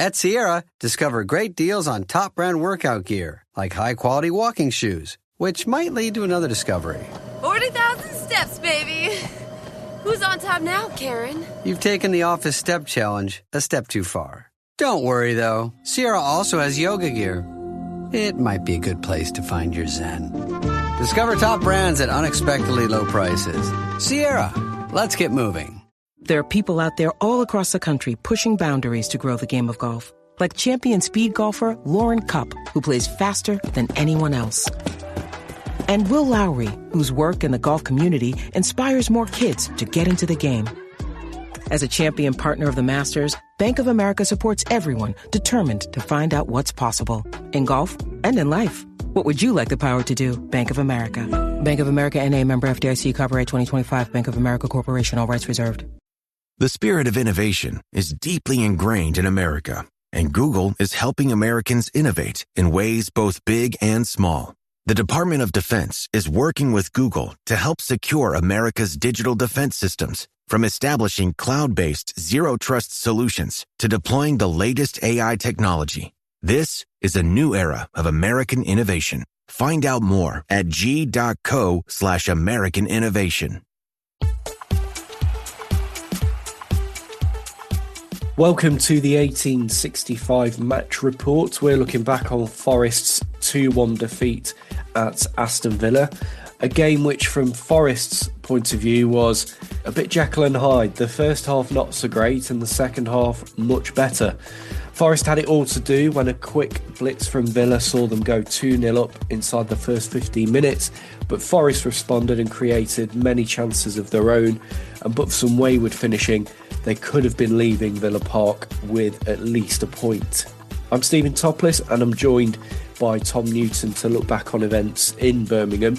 At Sierra, discover great deals on top brand workout gear, like high-quality walking shoes, which might lead to another discovery. 40,000 steps, baby. Who's on top now, Karen? You've taken the office step challenge a step too far. Don't worry, though. Sierra also has yoga gear. It might be a good place to find your zen. Discover top brands at unexpectedly low prices. Sierra, let's get moving. There are people out there all across the country pushing boundaries to grow the game of golf. Like champion speed golfer Lauren Cupp, who plays faster than anyone else. And Will Lowry, whose work in the golf community inspires more kids to get into the game. As a champion partner of the Masters, Bank of America supports everyone determined to find out what's possible. In golf and in life. What would you like the power to do? Bank of America. Bank of America N.A. member FDIC, copyright 2025, Bank of America Corporation, all rights reserved. The spirit of innovation is deeply ingrained in America, and Google is helping Americans innovate in ways both big and small. The Department of Defense is working with Google to help secure America's digital defense systems, from establishing cloud-based zero-trust solutions to deploying the latest AI technology. This is a new era of American innovation. Find out more at g.co/American innovation. Welcome to the 1865 match report. We're looking back on Forest's 2-1 defeat at Aston Villa, a game which from Forest's point of view was a bit Jekyll and Hyde. The first half not so great and the second half much better. Forest had it all to do when a quick blitz from Villa saw them go 2-0 up inside the first 15 minutes, but Forest responded and created many chances of their own, and but for some wayward finishing, they could have been leaving Villa Park with at least a point. I'm Stephen Toplis and I'm joined by Tom Newton to look back on events in Birmingham.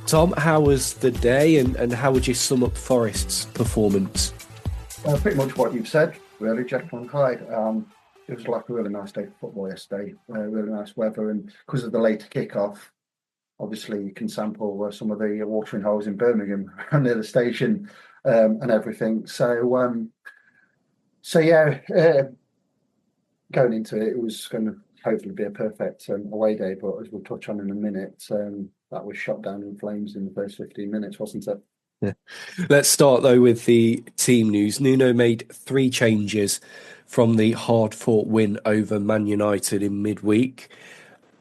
Tom, how was the day and how would you sum up Forest's performance? Pretty much what you've said, really, Jekyll and Hyde. It was like a really nice day for football yesterday, really nice weather, and because of the later kick-off, obviously you can sample some of the watering holes in Birmingham near the station and everything. So yeah, going into it, it was going to hopefully be a perfect away day, but as we'll touch on in a minute, that was shot down in flames in the first 15 minutes, wasn't it? Yeah. Let's start though with the team news. Nuno made 3 changes from the hard-fought win over Man United in midweek.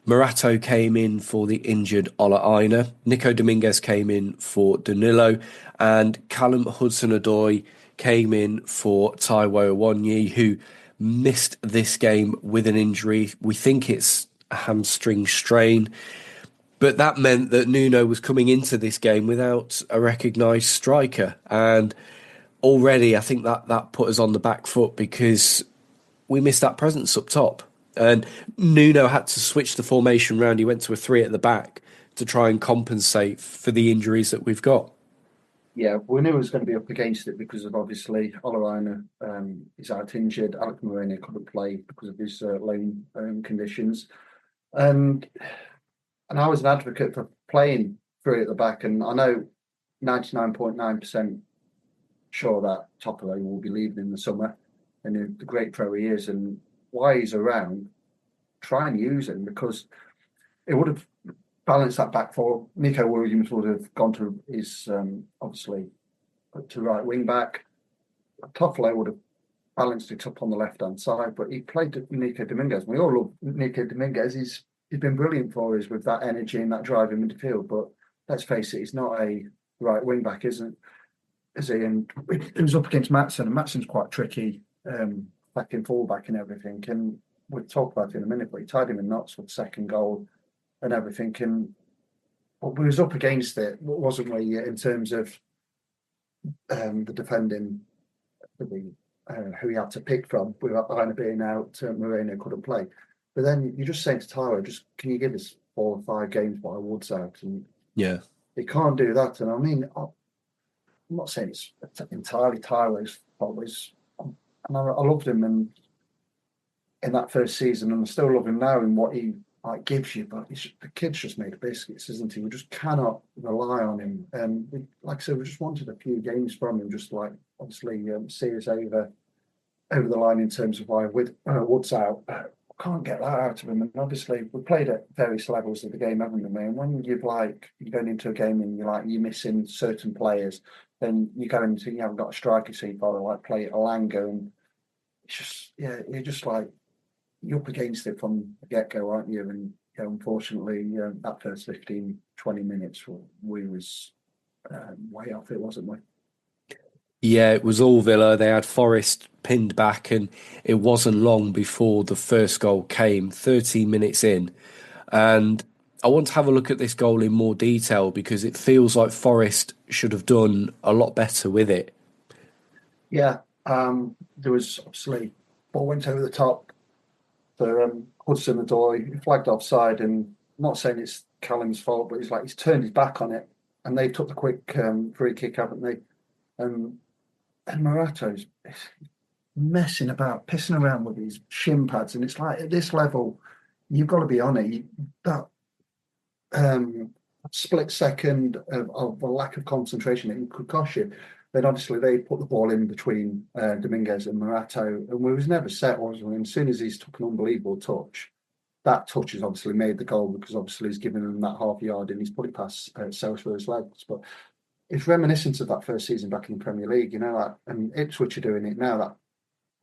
Morato came in for the injured Ola Aina. Nico Dominguez came in for Danilo, and Callum Hudson-Odoi came in for Taiwo Awoniyi, who missed this game with an injury. We think it's a hamstring strain, but that meant that Nuno was coming into this game without a recognised striker, and already I think that put us on the back foot because we missed that presence up top. And Nuno had to switch the formation round. He went to a 3 at the back to try and compensate for the injuries that we've got. Yeah, we knew he was going to be up against it because of obviously Ola is out injured. Alex Moreno couldn't play because of his loan conditions. And I was an advocate for playing 3 at the back. And I know 99.9% sure that Topolo will be leaving in the summer. And the great pro he is, and why he's around, try and use him, because it would have balanced that back four. Nico Williams would have gone to his obviously to right wing back. Toffolo would have balanced it up on the left hand side, but he played Nico Dominguez. We all love Nico Dominguez. He's been brilliant for us with that energy and that drive in midfield. But let's face it, he's not a right wing back, is he? And it was up against Maatsen, and Maatsen's quite tricky. Back in fullback and everything, and we'll talk about it in a minute, but he tied him in knots with the second goal and everything, and we was up against it, wasn't we, in terms of the defending, who he had to pick from, with Aina being out, Moreno couldn't play. But then you're just saying to Tyler, can you give us 4 or 5 games while Wood's out? And yeah, he can't do that. And I mean, I'm not saying it's entirely Tyler's fault, and I loved him in that first season, and I still love him now in what he gives you. But the kid's just made of biscuits, isn't he? We just cannot rely on him. And like I said, we just wanted a few games from him, just like obviously see us over over the line in terms of why with Woods out. Can't get that out of him. And obviously, we played at various levels of the game, haven't we? And when you're going into a game and you're missing certain players, then you go into you haven't got a striker, so you've got to like play Alanga, and it's just you're just like you're up against it from the get go, aren't you? And unfortunately, that first 15, 20 minutes, we was way off it, wasn't we? Yeah, it was all Villa. They had Forest pinned back, and it wasn't long before the first goal came, 13 minutes in. And I want to have a look at this goal in more detail because it feels like Forest should have done a lot better with it. Yeah, there was obviously ball went over the top for Hudson-Odoi. He flagged offside, and I'm not saying it's Callum's fault, but he's turned his back on it, and they took the quick free kick, haven't they? And Morato's messing about, pissing around with his shin pads, and it's like at this level, you've got to be on it. That split second of a lack of concentration, it could cost you. Then obviously they put the ball in between Dominguez and Morato, and we was never set, was we? And as soon as he's took an unbelievable touch, that touch has obviously made the goal because obviously he's given him that half yard and he's put it past Southwood's legs. But it's reminiscent of that first season back in the Premier League, and Ipswich are doing it now. That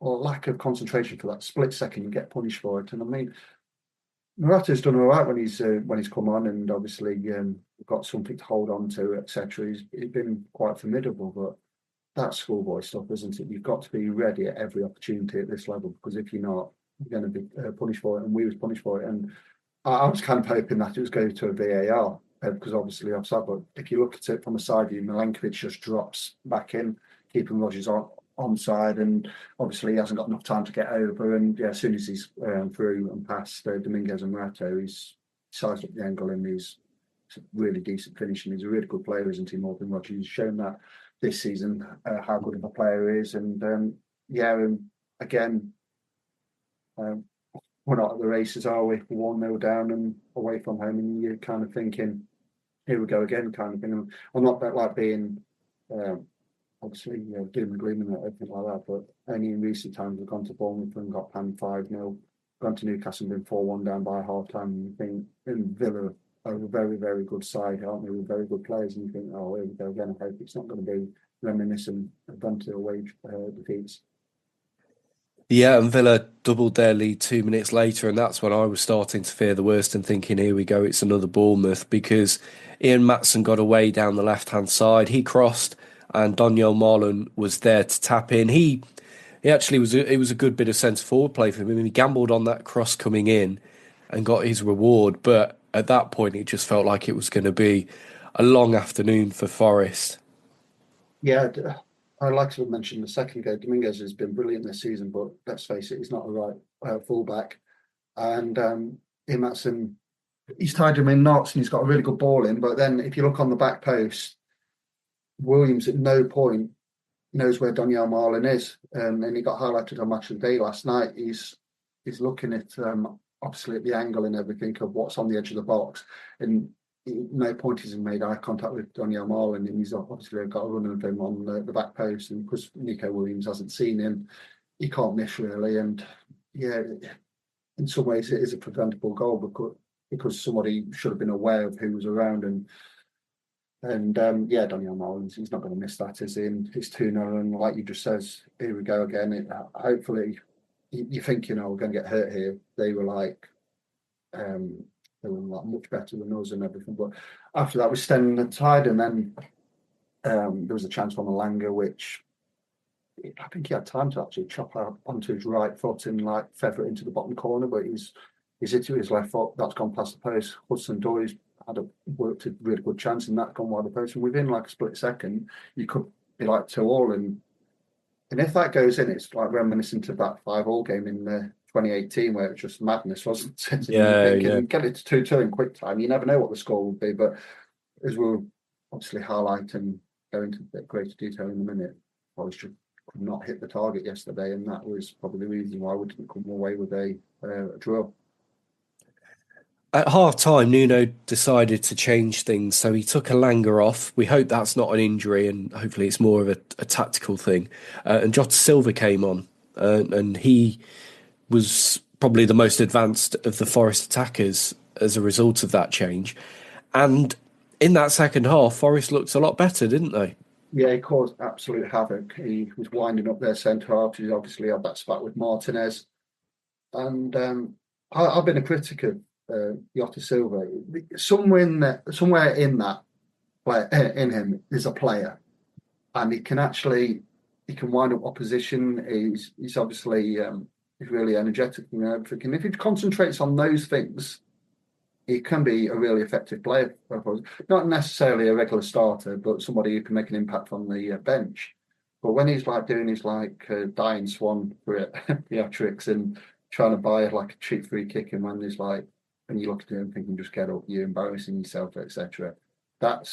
lack of concentration for that split second, you get punished for it. And I mean, Morata's done all right when he's come on, and obviously got something to hold on to, etc. He's been quite formidable, but that's schoolboy stuff, isn't it? You've got to be ready at every opportunity at this level, because if you're not, you're going to be punished for it, and we was punished for it. And I was kind of hoping that it was going to a VAR. Because obviously offside, but if you look at it from a side view, Milenkovic just drops back in, keeping Rodgers onside, and obviously he hasn't got enough time to get over. And as soon as he's through and past Dominguez and Morato, he's sized up the angle, and he's really decent finishing. He's a really good player, isn't he? Morgan Rodgers. He's shown that this season how good of a player he is, and and again. We're not at the races, are we? 1-0 down and away from home, and you're kind of thinking, here we go again, kind of thing. I'm not that like being obviously doom and gloom and everything like that, but only in recent times we've gone to Bournemouth and got panned 5-0, gone to Newcastle and been 4-1 down by half time, and you think, and Villa are a very, very good side, aren't they, with very good players, and you think, oh, here we go again. I hope it's not going to be reminiscent of Bunty away defeats. Yeah, and Villa doubled their lead 2 minutes later, and that's when I was starting to fear the worst and thinking, here we go, it's another Bournemouth, because Ian Maatsen got away down the left-hand side. He crossed, and Daniel Marlon was there to tap in. He actually it was a good bit of centre-forward play for him. I mean, he gambled on that cross coming in and got his reward, but at that point, it just felt like it was going to be a long afternoon for Forest. Yeah, I'd like to mention the second game. Dominguez has been brilliant this season, but let's face it, he's not a right fullback. And Ian Maatsen, he's tied him in knots and he's got a really good ball in. But then if you look on the back post, Williams at no point knows where Daniel Marlon is. And he got highlighted on Match of the Day last night. He's looking at, obviously, at the angle and everything of what's on the edge of the box. And no point he's made eye contact with Daniel Marlon, and he's obviously got a run of him on the back post, and because Nico Williams hasn't seen him, he can't miss really. And in some ways it is a preventable goal because somebody should have been aware of who was around, and Daniel Marlon, he's not going to miss that, is he? And it's 2-0, and like you just says, here we go again. Hopefully you think, we're going to get hurt here. They were like they were like much better than us and everything. But after that, we stemmed the tide, and then there was a chance from Alanga, which I think he had time to actually chop out onto his right foot and like feather it into the bottom corner, but he's hit to his left foot. That's gone past the post. Hudson-Odoi worked a really good chance, and that gone wide the post. And within like a split second, you could be like 2-2, and if that goes in, it's like reminiscent of that 5-5 game in 2018, where it was just madness, wasn't it? Get it to 2-2 in quick time. You never know what the score will be, but as we'll obviously highlight and go into a bit greater detail in a minute, Forest could not hit the target yesterday, and that was probably the reason why we didn't come away with a draw. At half-time, Nuno decided to change things, so he took Alanga off. We hope that's not an injury, and hopefully it's more of a tactical thing. And Jota Silva came on. and he was probably the most advanced of the Forest attackers as a result of that change. And in that second half, Forest looked a lot better, didn't they? Yeah, he caused absolute havoc. He was winding up their centre half. He obviously had that spat with Martinez. And I've been a critic of Jota Silva. Somewhere in that in him is a player, and he can wind up opposition. He's obviously he's really energetic and everything. If he concentrates on those things, he can be a really effective player. Not necessarily a regular starter, but somebody who can make an impact on the bench. But when he's like doing his dying swan for theatrics and trying to buy like a cheap free kick, and when there's like, and you look at him thinking, just get up, you're embarrassing yourself, etc. That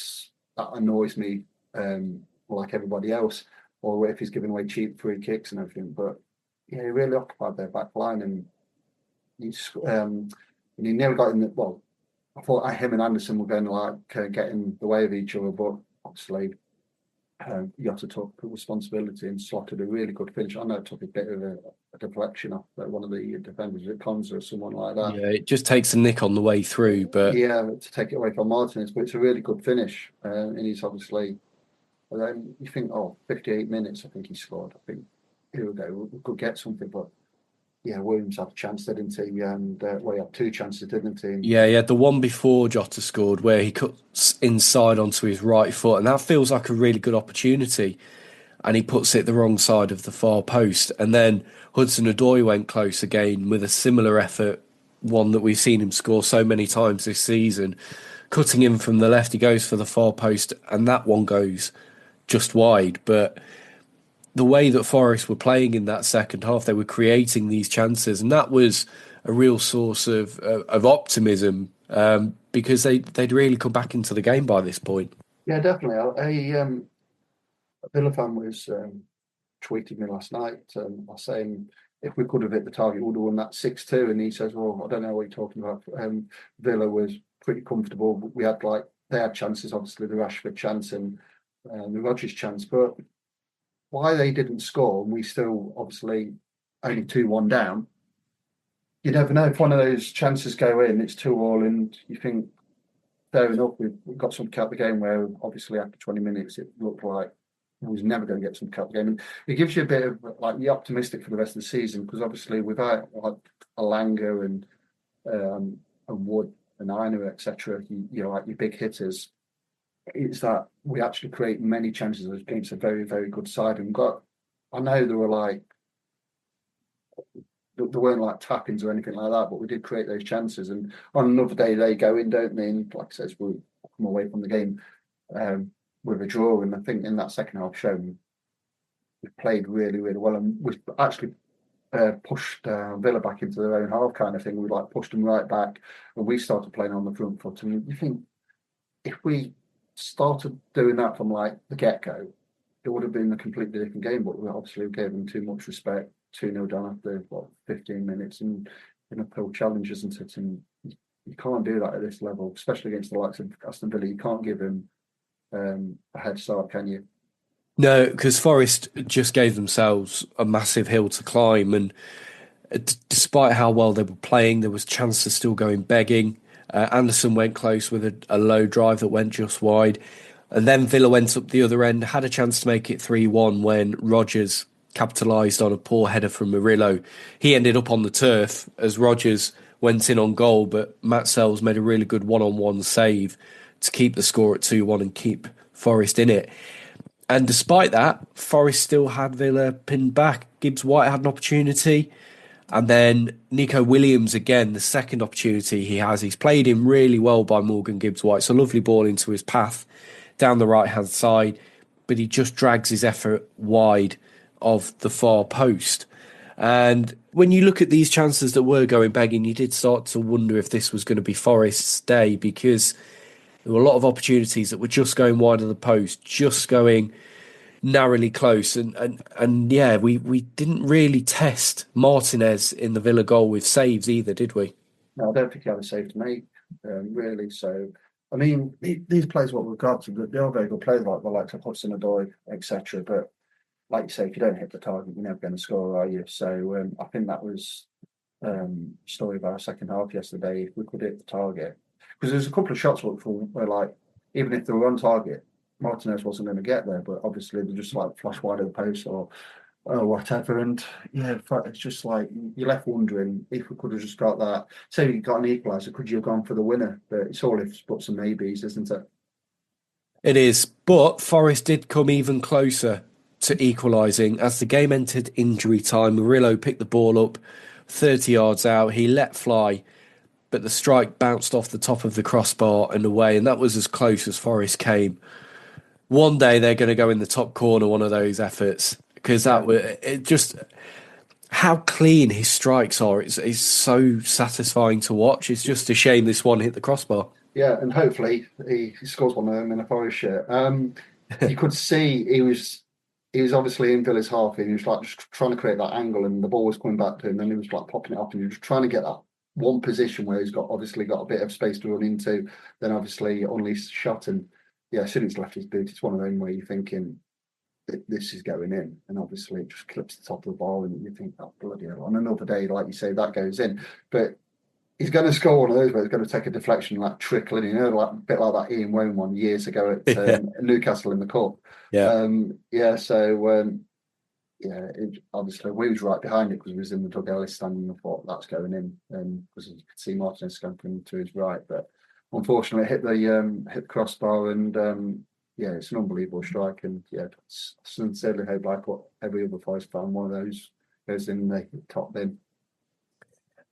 annoys me, like everybody else. Or if he's giving away cheap free kicks and everything. But yeah, he really occupied their back line, and he never got in the. Well, I thought him and Anderson were going to get in the way of each other, but obviously Jota took responsibility and slotted a really good finish. I know it took a bit of a deflection off one of the defenders at Konza or someone like that. Yeah, it just takes a nick on the way through, but yeah, to take it away from Martinez. But it's a really good finish, and he's obviously. And then you think, 58 minutes. I think he scored. I think here we go. We could get something, but yeah, Williams had a chance, didn't he? And he had two chances, didn't he? yeah, he had the one before Jota scored where he cuts inside onto his right foot, and that feels like a really good opportunity. And he puts it the wrong side of the far post. And then Hudson-Odoi went close again with a similar effort, one that we've seen him score so many times this season. Cutting in from the left, he goes for the far post, and that one goes just wide. But the way that Forest were playing in that second half, they were creating these chances, and that was a real source of optimism because they'd really come back into the game by this point. Yeah, definitely. A Villa fan was tweeting me last night, saying if we could have hit the target, we would have won that 6-2. And he says, "Well, I don't know what you're talking about. Villa was pretty comfortable. We had they had chances, obviously the Rashford chance and the Rodgers chance, but why they didn't score and we still obviously only 2-1 down, you never know. If one of those chances go in, it's 2-2, and you think, fair enough, we've got some cut the game where obviously after 20 minutes it looked like we was never going to get some cut the game. And it gives you a bit of you're optimistic for the rest of the season, because obviously without Alanga and Wood and Aina, etc., your big hitters, it's that we actually create many chances against a very, very good side. And I know there weren't tap-ins or anything like that, but we did create those chances. And on another day, they go in, don't they? And like I said, we'll come away from the game with a draw. And I think in that second half shown, we played really, really well. And we actually pushed Villa back into their own half kind of thing. We pushed them right back, and we started playing on the front foot. And you think, if we started doing that from the get-go, it would have been a completely different game, but we obviously gave them too much respect. 2-0 down after 15 minutes, and an uphill challenge, isn't it? And you can't do that at this level, especially against the likes of Aston Villa. You can't give him a head start, can you? No, because Forest just gave themselves a massive hill to climb, and despite how well they were playing, there was chances still going begging. Anderson went close with a low drive that went just wide. And then Villa went up the other end, had a chance to make it 3-1 when Rodgers capitalised on a poor header from Murillo. He ended up on the turf as Rodgers went in on goal, but Matt Sells made a really good one-on-one save to keep the score at 2-1 and keep Forest in it. And despite that, Forest still had Villa pinned back. Gibbs White had an opportunity. And then Nico Williams, again, the second opportunity he has. He's played in really well by Morgan Gibbs White. It's a lovely ball into his path down the right-hand side, but he just drags his effort wide of the far post. And when you look at these chances that were going begging, you did start to wonder if this was going to be Forest's day, because there were a lot of opportunities that were just going wide of the post, just going narrowly close. And yeah, we didn't really test Martinez in the Villa goal with saves either, did we? No, I don't think he had a save to make, really. So, I mean, these players, what we've got, they are very good players, like the likes of Hudson-Odoi, etc. But like you say, if you don't hit the target, you're never going to score, are you? So I think that was story of our second half yesterday. If we could hit the target, because there's a couple of shots where like, even if they were on target, Martinez wasn't going to get there, but obviously they just like flash wide of the post or whatever. And yeah, it's just like you're left wondering if we could have just got that. Say you got an equaliser, could you have gone for the winner? But it's all ifs, buts, and maybes, isn't it? It is, but Forest did come even closer to equalising as the game entered injury time. Murillo picked the ball up 30 yards out. He let fly, but the strike bounced off the top of the crossbar and away, and that was as close as Forest came. One day they're going to go in the top corner, one of those efforts, because that was it. Just how clean his strikes are. It's so satisfying to watch. It's just a shame this one hit the crossbar. Yeah, and hopefully he scores one of them in a Forest shirt. You could see he was obviously in Villa's half. He was like just trying to create that angle, and the ball was coming back to him. Then he was like popping it up, and he was trying to get that one position where he's obviously got a bit of space to run into. Then obviously unleashed shot, and yeah, as soon as he's left his boot, it's one of them where you're thinking this is going in, and obviously it just clips the top of the ball, and you think, oh bloody hell! On another day, like you say, that goes in, but he's going to score one of those where he's going to take a deflection like trickling, like a bit like that Ian Wone one years ago at Newcastle in the cup. Obviously we was right behind it because we was in the dugout standing. I thought that's going in, because you could see Martinez scampering to his right, but unfortunately it hit the crossbar, and it's an unbelievable strike, and sincerely hope, like what every other Forest fan, one of those goes in the top bin.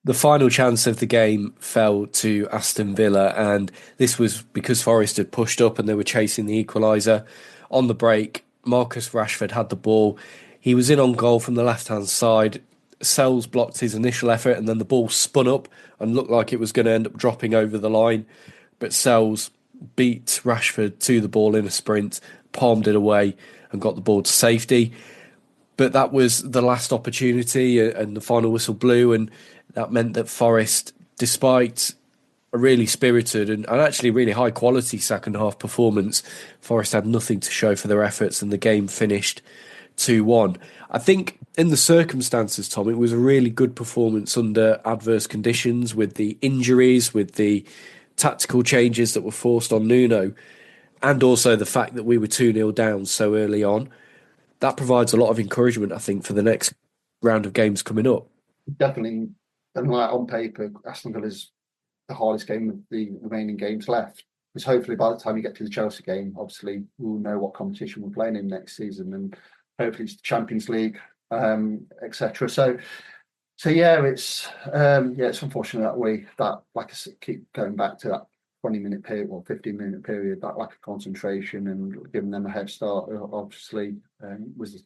The final chance of the game fell to Aston Villa, and this was because Forest had pushed up and they were chasing the equaliser. On the break, Marcus Rashford had the ball. He was in on goal from the left-hand side. Sells blocked his initial effort, and then the ball spun up and looked like it was going to end up dropping over the line. But Sells beat Rashford to the ball in a sprint, palmed it away and got the ball to safety. But that was the last opportunity, and the final whistle blew, and that meant that Forest, despite a really spirited and actually really high quality second half performance, Forest had nothing to show for their efforts, and the game finished 2-1. I think in the circumstances, Tom, it was a really good performance under adverse conditions, with the injuries, with the tactical changes that were forced on Nuno, and also the fact that we were 2-0 down so early on. That provides a lot of encouragement, I think, for the next round of games coming up. Definitely. And like on paper, Aston Villa's the hardest game of the remaining games left. Because hopefully by the time you get to the Chelsea game, obviously we'll know what competition we're playing in next season, and hopefully it's the Champions League, etc. So it's unfortunate that like I said, keep going back to that 20-minute period or 15-minute period, that lack of concentration and giving them a head start obviously was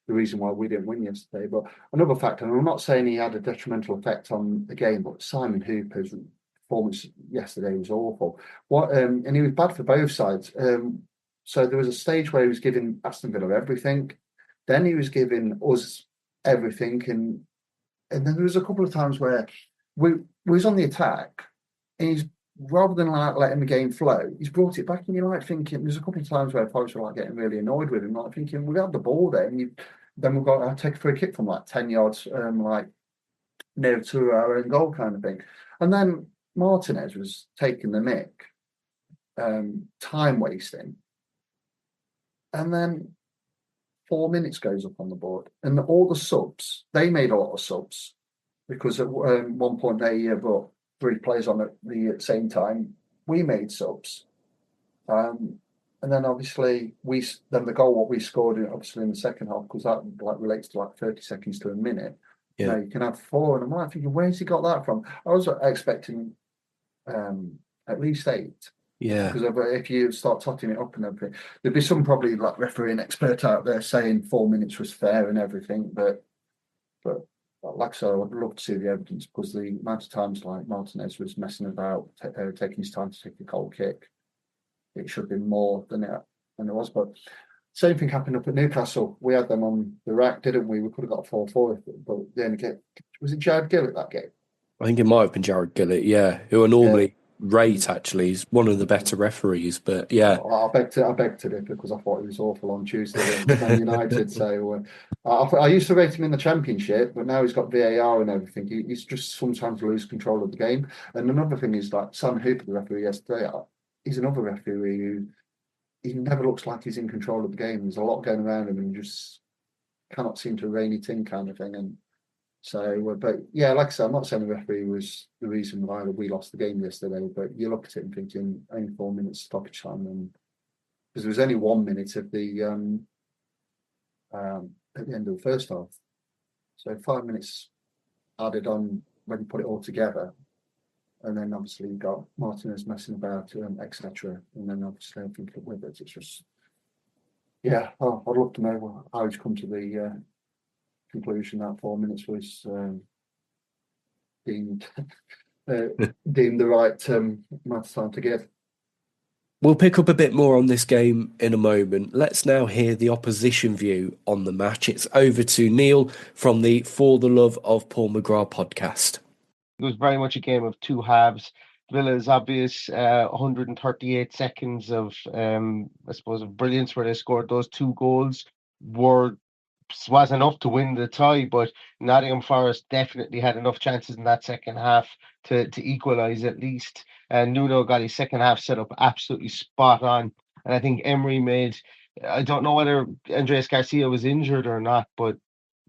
the reason why we didn't win yesterday. But another factor, and I'm not saying he had a detrimental effect on the game, but Simon Hooper's performance yesterday was awful. And he was bad for both sides. So there was a stage where he was giving Aston Villa everything, then he was giving us everything, and then there was a couple of times where we was on the attack, and he's, rather than like letting the game flow, he's brought it back, and you're like thinking, there's a couple of times where Forest were like getting really annoyed with him, like thinking, we have the ball there, and then we've got to take a free kick from like 10 yards, like near to our own goal kind of thing. And then Martinez was taking the mick, time wasting, and then 4 minutes goes up on the board, and all the subs, they made a lot of subs, because at one point they brought 3 players on at the same time. We made subs, and then obviously the goal what we scored obviously in the second half, because that like relates to like 30 seconds to a minute. Yeah, you can have 4, and I'm like thinking, where's he got that from? I was expecting at least 8. Yeah, because if you start totting it up and everything, there'd be some probably like refereeing expert out there saying 4 minutes was fair and everything, but like I said, I'd love to see the evidence, because the amount of times like Martinez was messing about, taking his time to take a goal kick, it should have been more than it was. But same thing happened up at Newcastle. We had them on the rack, didn't we? We could have got a 4-4, but then again, was it Jared Gill at that game? I think it might have been Jared Gillett, yeah, who are normally rate, actually. He's one of the better referees, but yeah. I beg to differ because I thought he was awful on Tuesday with Man United. So I used to rate him in the Championship, but now he's got VAR and everything. He's just sometimes lose control of the game. And another thing is that Sam Hooper, the referee yesterday, he's another referee who he never looks like he's in control of the game. There's a lot going around him and just cannot seem to rein it in, kind of thing. And so, but yeah, like I said, I'm not saying the referee was the reason why we lost the game yesterday, but you look at it and thinking only 4 minutes stoppage time, and because there was only 1 minute at the end of the first half, so 5 minutes added on when you put it all together, and then obviously you got Martinez messing about, etc., and then obviously everything with it. It's just, yeah, I'd love to know how he's come to the conclusion that 4 minutes was deemed the right amount of time to give. We'll pick up a bit more on this game in a moment. Let's now hear the opposition view on the match. It's over to Neil from the For the Love of Paul McGrath podcast. It was very much a game of two halves. Villa's obvious 138 seconds of, I suppose, of brilliance where they scored those two goals was enough to win the tie, but Nottingham Forest definitely had enough chances in that second half to equalise at least. And Nuno got his second half set up absolutely spot on. And I think Emery made, I don't know whether Andreas Garcia was injured or not, but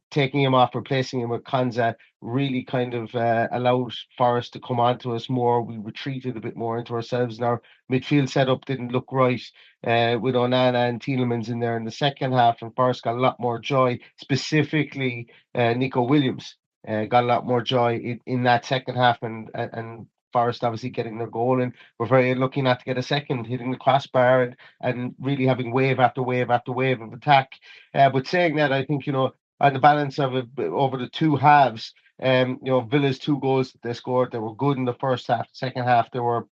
taking him off, replacing him with Konza really kind of allowed Forest to come on to us more. We retreated a bit more into ourselves. And our midfield setup didn't look right with Onana and Tielemans in there in the second half, and Forest got a lot more joy, specifically Nico Williams got a lot more joy in that second half, and Forest obviously getting their goal, and we're very lucky not to get a second, hitting the crossbar and really having wave after wave after wave of attack. But saying that, I think, on the balance of it over the two halves, Villa's two goals that they scored, they were good in the first half. Second half, they were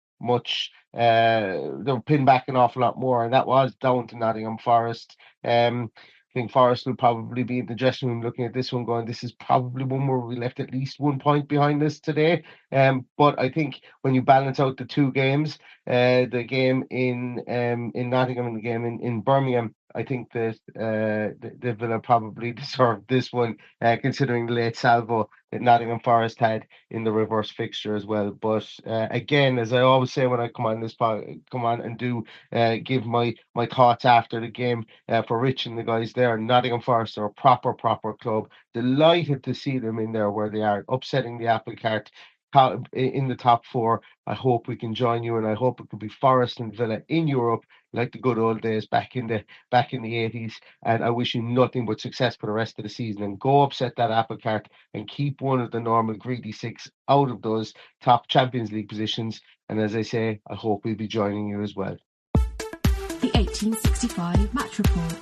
pinned back an awful lot more, and that was down to Nottingham Forest. I think Forest will probably be in the dressing room looking at this one going, this is probably one where we left at least 1 point behind us today. But I think when you balance out the two games, the game in Nottingham and the game in Birmingham, I think that the Villa probably deserved this one, considering the late salvo that Nottingham Forest had in the reverse fixture as well. But again, as I always say when I come on this come on and do give my thoughts after the game for Rich and the guys there, Nottingham Forest are a proper club. Delighted to see them in there where they are, upsetting the apple cart in the top four. I hope we can join you, and I hope it could be Forest and Villa in Europe like the good old days back in the 80s. And I wish you nothing but success for the rest of the season, and go upset that apple cart and keep one of the normal greedy six out of those top Champions League positions. And as I say, I hope we'll be joining you as well. The 1865 Match Report.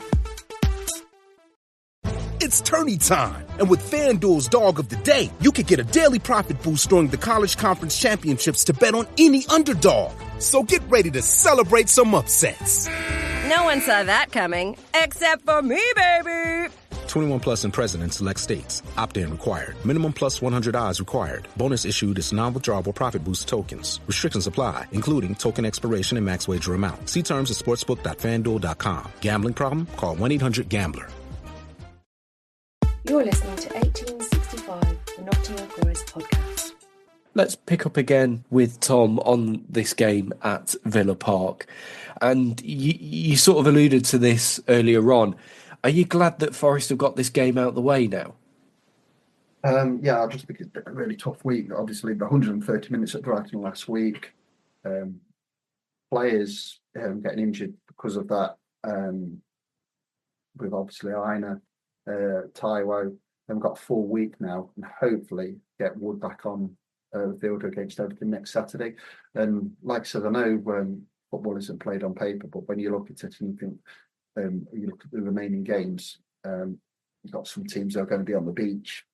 It's tourney time, and with FanDuel's Dog of the Day, you can get a daily profit boost during the College Conference Championships to bet on any underdog. So get ready to celebrate some upsets. No one saw that coming, except for me, baby. 21 plus and present in select states. Opt-in required. Minimum plus 100 odds required. Bonus issued is non-withdrawable profit boost tokens. Restrictions apply, including token expiration and max wager amount. See terms at sportsbook.fanduel.com. Gambling problem? Call 1-800-GAMBLER. You're listening to 1865, the Nottingham Forest podcast. Let's pick up again with Tom on this game at Villa Park. And you sort of alluded to this earlier on. Are you glad that Forest have got this game out of the way now? Yeah, I just think it's been a really tough week. Obviously, the 130 minutes at Brighton last week, players getting injured because of that. With obviously Aina, Taiwo, they've got a full week now, and hopefully get Wood back on the field against Everton next Saturday. And like I said, I know football isn't played on paper, but when you look at it and you think, you look at the remaining games, you've got some teams that are going to be on the beach.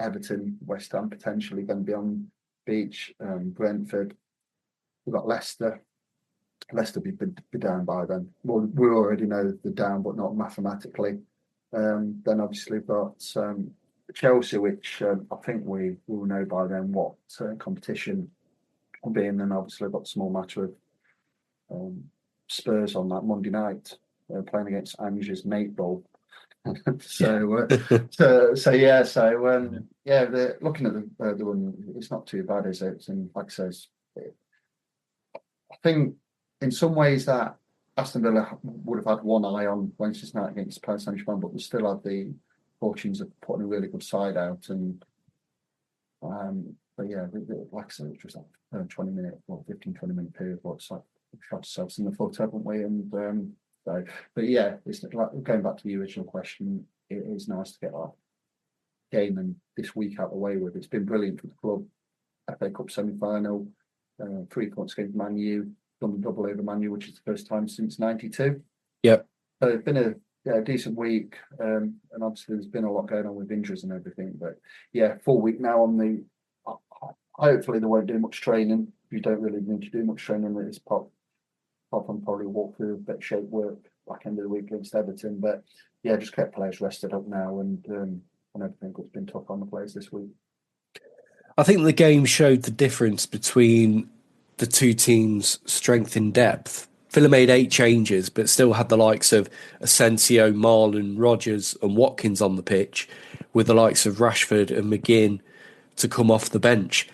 Everton, West Ham potentially going to be on the beach. Brentford, we've got Leicester. Leicester be down by then. Well, we already know they're down, but not mathematically. Then obviously we've got Chelsea, which I think we will know by then what competition being, and obviously I've got a small match with Spurs on that Monday night, playing against Ange's Mate Bowl. So looking at the one, it's not too bad, is it? And like I says, I think in some ways that Aston Villa would have had one eye on Wednesday night against Paris Saint-Germain, but they still had the fortunes of putting a really good side out. And but yeah, like I said, it was like a 20-minute or 15-20-minute period. But it's like we've shot ourselves in the foot, haven't we? And so, but yeah, it's like going back to the original question. It is nice to get that game and this week out of the way with. It's been brilliant for the club. FA Cup semi-final, 3 points against Man U, done the double over Man U, which is the first time since '92. Yep. So it's been a decent week, and obviously there's been a lot going on with injuries and everything. But yeah, full week now on the. Hopefully they won't do much training. You don't really need to do much training at this part. Apart from probably walk through a bit of shape work back end of the week against Everton. But yeah, just get players rested up now and everything that's been tough on the players this week. I think the game showed the difference between the two teams' strength in depth. Villa made 8 changes, but still had the likes of Asensio, Marlon, Rodgers and Watkins on the pitch, with the likes of Rashford and McGinn to come off the bench.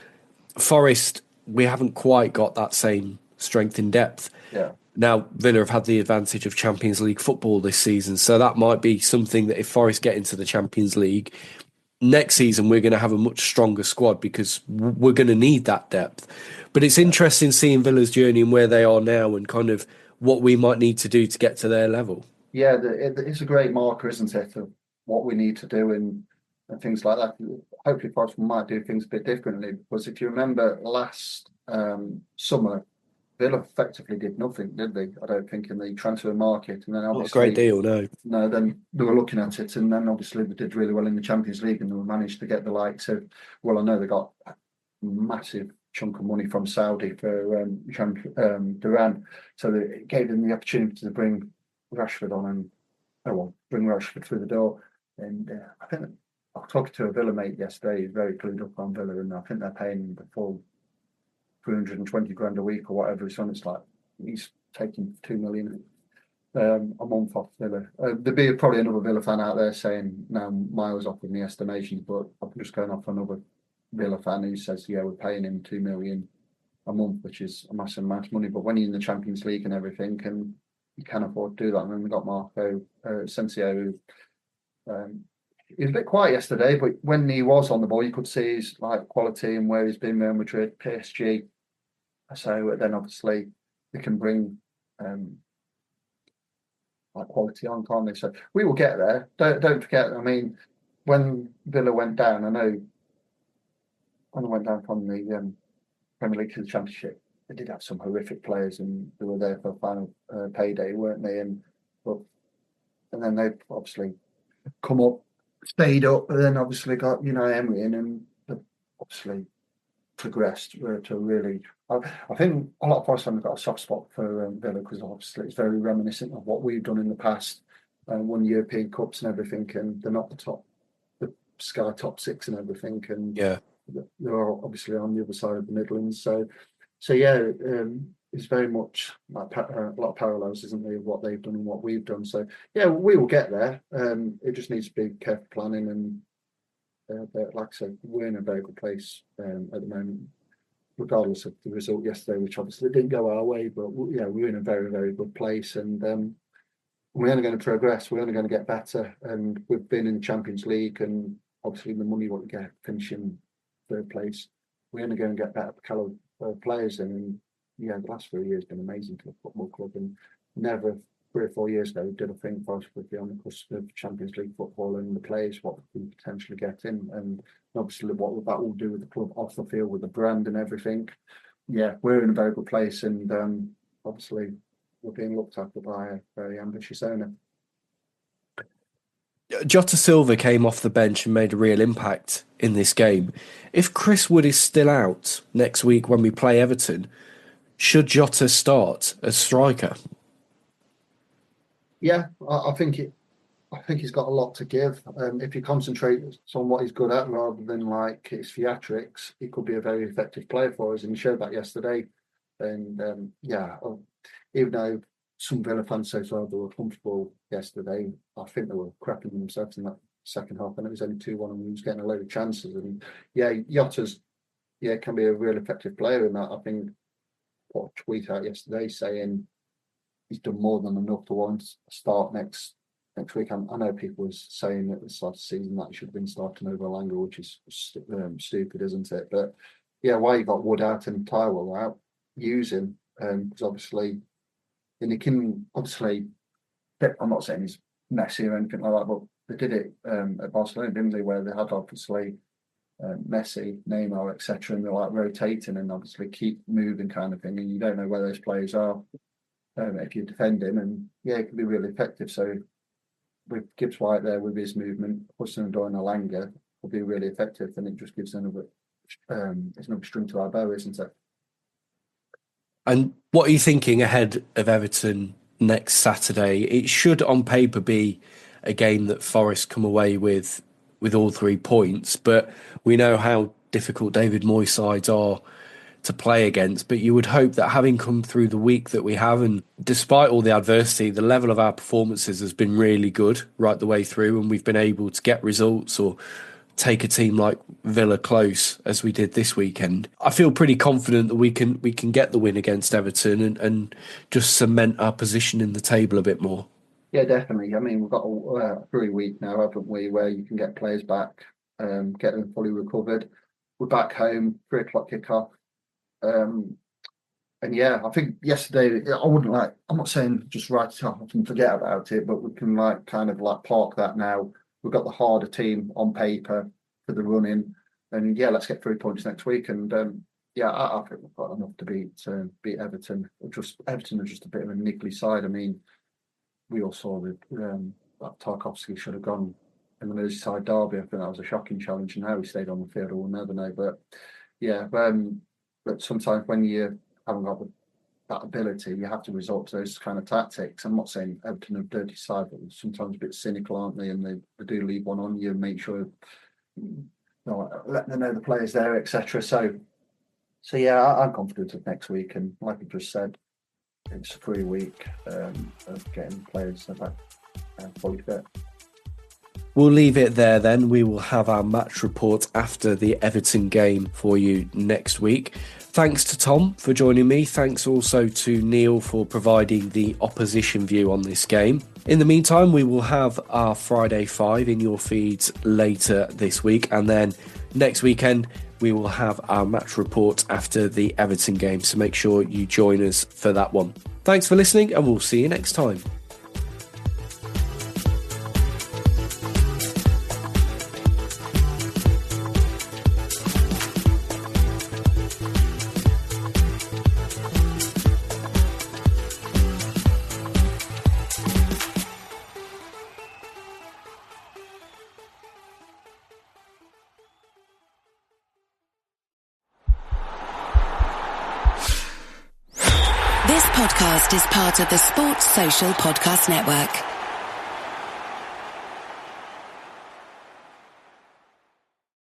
Forest, we haven't quite got that same strength in depth. Yeah. Now, Villa have had the advantage of Champions League football this season, so that might be something that if Forest get into the Champions League, next season we're going to have a much stronger squad because we're going to need that depth. But it's interesting seeing Villa's journey and where they are now and kind of what we might need to do to get to their level. Yeah, it's a great marker, isn't it, of what we need to do and things like that. Hopefully Forest might do things a bit differently, because if you remember last summer, Villa effectively did nothing, did they? I don't think in the transfer market, and then obviously not a great deal, no. No, then they were looking at it, and then obviously they did really well in the Champions League, and they managed to get the likes of. Well, I know they got a massive chunk of money from Saudi for Duran, so it gave them the opportunity to bring Rashford on and bring Rashford through the door. And I think I was talking to a Villa mate yesterday. He's very clued up on Villa, and I think they're paying the full 320 grand a week or whatever. So it's like he's taking 2 million a month off Villa. There'd be probably another Villa fan out there saying, "No, miles off with the estimations," but I'm just going off another Villa fan who says, "Yeah, we're paying him 2 million a month, which is a massive amount of money." But when you're in the Champions League and everything, and you can afford to do that. And then we got Marco Asensio, who he was a bit quiet yesterday, but when he was on the ball, you could see his like quality and where he's been. Real Madrid, PSG. So then obviously they can bring like quality on, can't they? So we will get there. Don't forget. I mean, when Villa went down, I know when they went down from the Premier League to the Championship, they did have some horrific players, and they were there for a final payday, weren't they? And then they obviously come up, stayed up, and then obviously got Emery in, and obviously progressed to really. I think a lot of Forest fans have got a soft spot for Villa, because obviously it's very reminiscent of what we've done in the past, won European Cups and everything, and they're not the Sky top 6 and everything, and yeah, they're obviously on the other side of the Midlands. So yeah, it's very much like a lot of parallels, isn't there, of what they've done and what we've done. So yeah, we will get there. It just needs to be careful planning, and but like I said, we're in a very good place at the moment, regardless of the result yesterday, which obviously didn't go our way. But yeah, we're in a very, very good place, and we're only going to progress. We're only going to get better, and we've been in the Champions League, and obviously the money what we get finishing third place, we're only going to get better caliber players in. And yeah, the last 3 years have been amazing for the football club, and never 3 or 4 years ago did I think Forest would be on the cusp of Champions League football, and the players what we can potentially get in, and obviously what that will do with the club off the field with the brand and everything. Yeah, we're in a very good place, and obviously we're being looked after by a very ambitious owner. Jota Silva came off the bench and made a real impact in this game. If Chris Wood is still out next week when we play Everton, should Jota start as striker? Yeah, I think I think he's got a lot to give. If he concentrates on what he's good at rather than like his theatrics, he could be a very effective player for us, and he showed that yesterday. And even though some Villa fans say they were comfortable yesterday, I think they were crapping themselves in that second half, and it was only 2-1 and we was getting a load of chances. And Jota's can be a real effective player in that. I think put a tweet out yesterday saying he's done more than enough to want to start next week. I know people was saying at the start of the season that he should have been starting over Alanga, which is stupid, isn't it? But why you got Wood out and Tyrell out, use him, because obviously, and he can obviously. I'm not saying he's messy or anything like that, but they did it at Barcelona, didn't they? Where they had obviously Messi, Neymar, etc., and they're like rotating and obviously keep moving kind of thing, and you don't know where those players are if you defend him, and it can be really effective. So with Gibbs White there with his movement, Hudson-Odoi and Alanga will be really effective, and it just gives another string to our bow, isn't it? And what are you thinking ahead of Everton next Saturday? It should on paper be a game that Forest come away with all 3 points, but we know how difficult David Moyes sides are to play against. But you would hope that having come through the week that we have, and despite all the adversity, the level of our performances has been really good right the way through, and we've been able to get results or take a team like Villa close as we did this weekend. I feel pretty confident that we can get the win against Everton and just cement our position in the table a bit more. Yeah, definitely. I mean, we've got a 3 week now, haven't we, where you can get players back, get them fully recovered. We're back home, 3 o'clock kickoff. I think yesterday, I'm not saying just write it off and forget about it, but we can park that now. We've got the harder team on paper for the run-in, and let's get 3 points next week. And I think we've got enough to beat Everton. Everton are just a bit of a niggly side. I mean, we all saw that Tarkowski should have gone in the Merseyside derby. I think that was a shocking challenge, and how he stayed on the field, we'll never know. But but sometimes when you haven't got that ability, you have to resort to those kind of tactics. I'm not saying Everton are a dirty side, but sometimes a bit cynical, aren't they? And they do leave one on you and make sure, let them know the players there, etc. So I'm confident of next week. And like I just said, it's a 3 week of getting players back fully fit. We'll leave it there then. We will have our match report after the Everton game for you next week. Thanks to Tom for joining me. Thanks also to Neil for providing the opposition view on this game. In the meantime, we will have our Friday 5 in your feeds later this week. And then next weekend, we will have our match report after the Everton game. So make sure you join us for that one. Thanks for listening, and we'll see you next time. This podcast is part of the Sports Social Podcast Network.